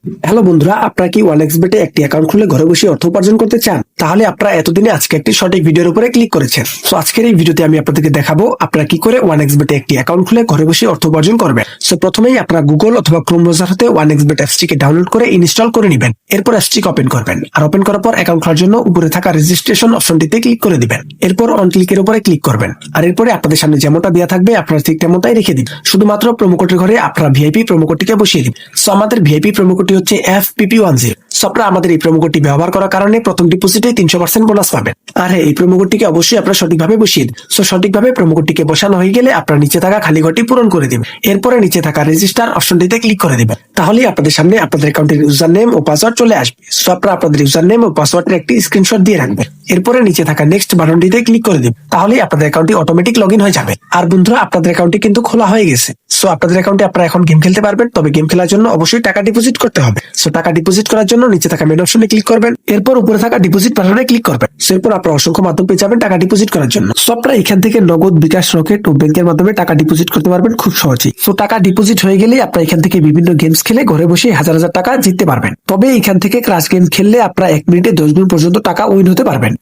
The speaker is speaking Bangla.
হ্যালো বন্ধুরা, আপনারা কি OneXBet একটি অ্যাকাউন্ট খুলে ঘরে বসে অর্থ উপার্জন করতে চান? তাহলে আপনারা এতদিনে আজকে একটি সঠিক ভিডিওর উপরে ক্লিক করেছেন। সো আজকের এই ভিডিওতে আমি আপনাদেরকে দেখাবো আপনারা কি করে OneXBet একটি অ্যাকাউন্ট খুলে ঘরে বসে অর্থ উপার্জন করবেন। সো প্রথমেই আপনারা গুগল অথবা ক্রোম ব্রাউজার হতে OneXBet অ্যাপসটিকে ডাউনলোড করে ইনস্টল করে নেবেন। এরপর অ্যাপসটিকে ওপেন করবেন, আর ওপেন করার পর অ্যাকাউন্ট খোলার জন্য উপরে থাকা রেজিস্ট্রেশন অপশনটিতে ক্লিক করে দিবেন। এরপর অন ক্লিকের উপরে ক্লিক করবেন, আর এরপরে আপনাদের সামনে যেমনটা দেওয়া থাকবে আপনারা ঠিক তেমনটাই রেখে দিন। শুধুমাত্র প্রোমো কোডের ঘরে আপনারা ভিআইপি প্রোমো কোডটিকে বসিয়ে দিন। সো আমাদের ভিআইপি প্রোমো কোডটি হচ্ছে FPP10। সো আপনারা আমাদের এই প্রোমো কোডটি ব্যবহার করার কারণে প্রথম ডিপোজিটে 300% বোনাস পাবেন। আর হ্যাঁ, এই প্রোমো কোডটিকে অবশ্যই আপনারা সঠিকভাবে বসিয়ে দিন। সো সঠিকভাবে প্রোমো কোডটিকে বসানো হয়ে গেলে আপনারা নিচে থাকা খালি ঘরটি পূরণ করে দিবেন। এরপরে নিচে থাকা রেজিস্টার অপশনটিতে ক্লিক করে দিবেন। তাহলেই আপনাদের সামনে আপনাদের অ্যাকাউন্টের ইউজার নেম ও পাসওয়ার্ড চলে আসবে। সো আপনারা আপনাদের ইউজার নেম ও পাসওয়ার্ডের একটি স্ক্রিনশট দিয়ে রাখবেন। এরপরে নিচে থাকা নেক্সট বাটনটিতে ক্লিক করে দিন। তাহলেই আপনাদের অ্যাকাউন্টটি অটোমেটিক লগইন হয়ে যাবে। আর বন্ধুরা, আপনাদের অ্যাকাউন্টটি কিন্তু খোলা হয়ে গেছে। সো আপনাদের অ্যাকাউন্টে আপনারা এখন গেম খেলতে পারবেন। তবে গেম খেলার জন্য অবশ্যই টাকা ডিপোজিট করতে হবে। সো টাকা ডিপোজিট করার জন্য নিচে থাকা মেন অপশনে ক্লিক করবেন। এরপর উপরে থাকা ডিপোজিট বাটনে ক্লিক করবেন। সো এরপর আপনারা অসংখ্য মাধ্যম পেয়ে যাবেন টাকা ডিপোজিট করার জন্য। সো আপনারা এখান থেকে নগদ, বিকাশ, রকেট ও ব্যাংকের মাধ্যমে টাকা ডিপোজিট করতে পারবেন খুব সহজেই। সো টাকা ডিপোজিট হয়ে গেলেই আপনারা এখান থেকে বিভিন্ন গেমস খেলে ঘরে বসে হাজার হাজার টাকা জিততে পারবেন। তবে এখান থেকে ক্রাশ গেম খেললে আপনারা 1 মিনিটে 10 গুণ পর্যন্ত টাকা উইন হতে পারবেন।